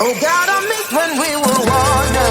Oh God, I miss when we were water.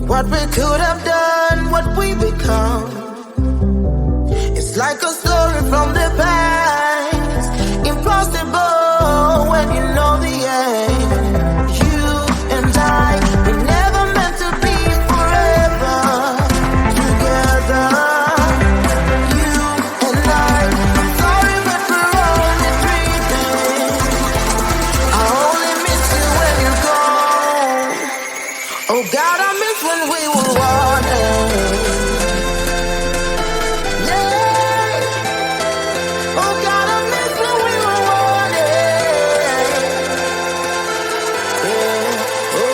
What we could have done, what we become. It's like a story from the past. Impossible when you know the end. You and I, we never meant to be forever together. You and I'm sorry, but we're only dreaming. I only miss you when you're gone. Oh God, I miss when we were wanted. Yeah. Oh God, I miss when we were wanted. Yeah. Oh,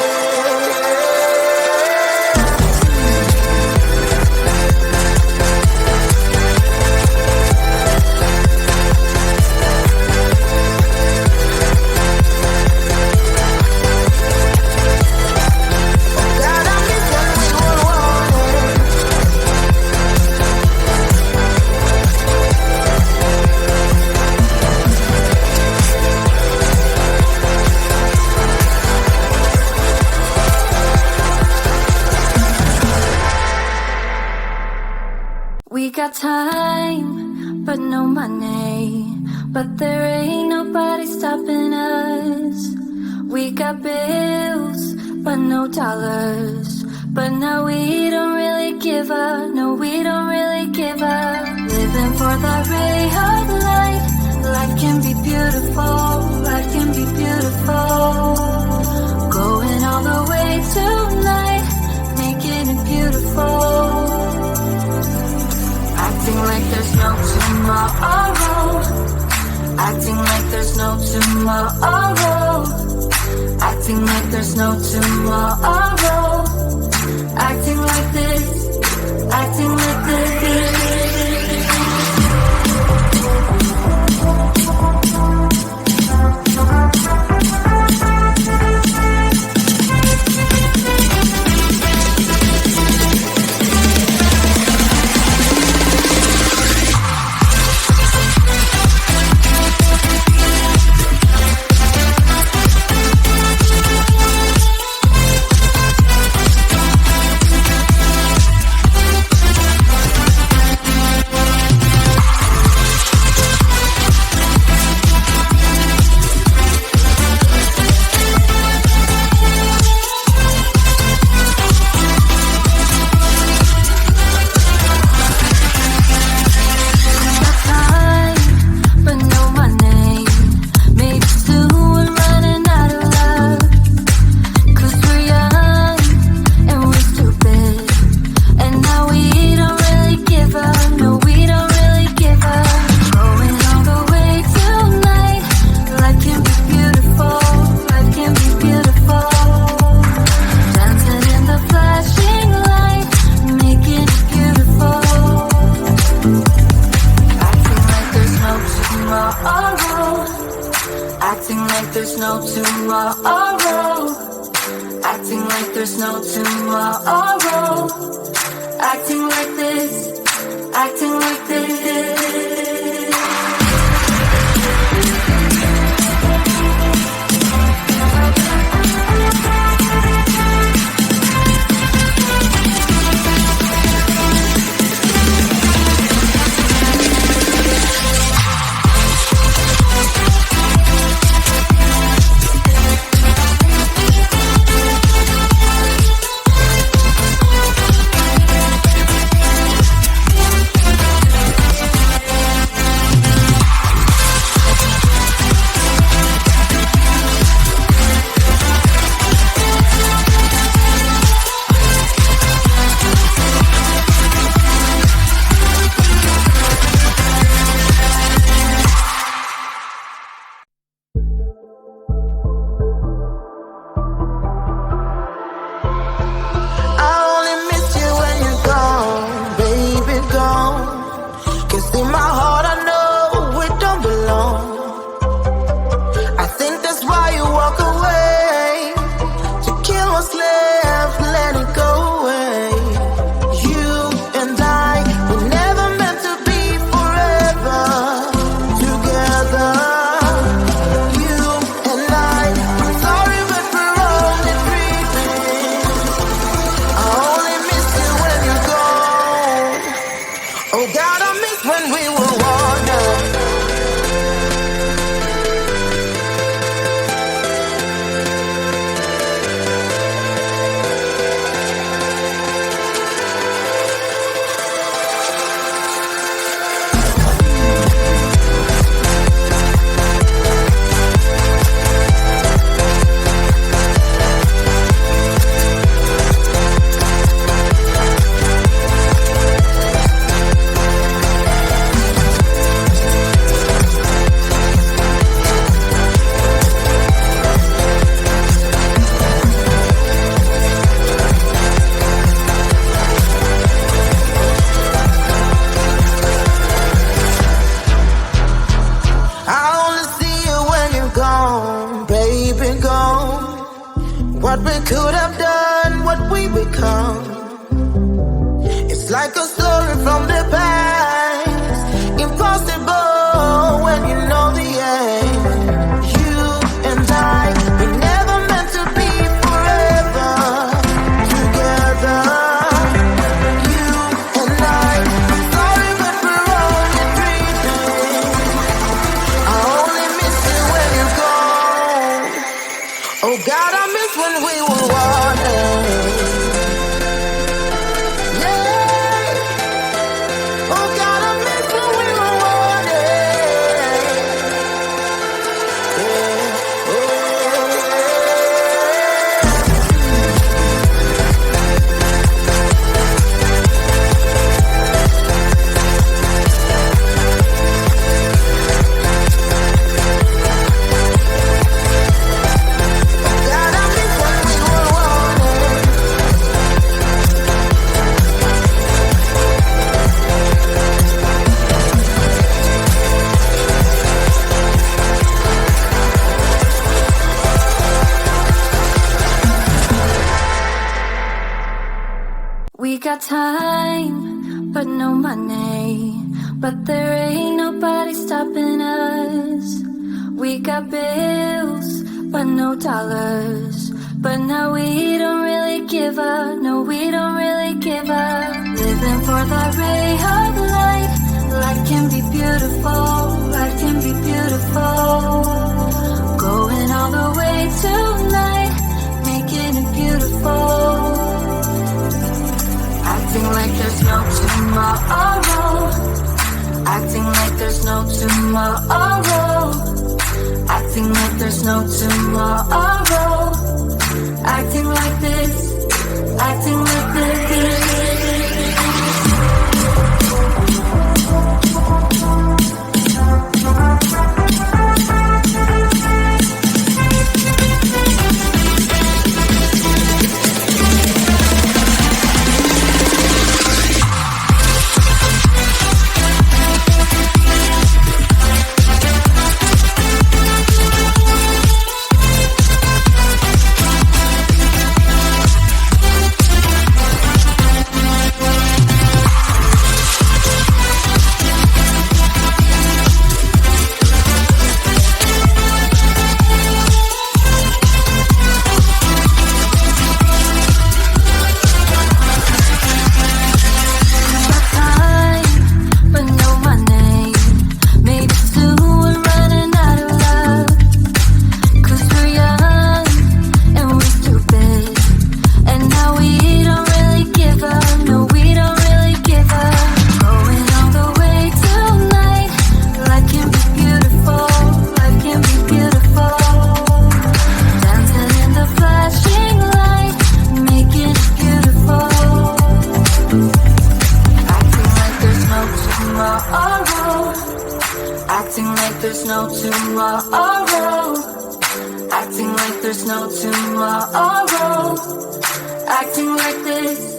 we got time, but no money. But there ain't nobody stopping us. We got bills, but no dollars. But now we don't really give up. No, we don't really give up. Living for that ray of light. Life can be beautiful. Life can be beautiful. Going all the way tonight, making it beautiful. Acting like there's no tomorrow. Acting like there's no tomorrow. Acting like there's no tomorrow. Acting like this. Acting like this. Acting like there's no tomorrow. Acting like there's no tomorrow. Acting like this. Acting like this. could have done, what we become. It's like a story from the past, impossible when you know the end. You and I, we never meant to be forever together. You and I'm sorry, but we're only dreaming. I only miss you when you're gone. Oh God, I miss when we were wanted. We got time, but no money. But there ain't nobody stopping us. We got bills, but no dollars. But now we don't really give up. No, we don't really give up. Living for the ray of light. Life can be beautiful. Life can be beautiful. Going all the way tonight, making it beautiful. Acting like there's no tomorrow. Acting like there's no tomorrow. Acting like there's no tomorrow. Acting like this. Acting like this. Acting like there's no tomorrow. Acting like there's no tomorrow. Acting like this.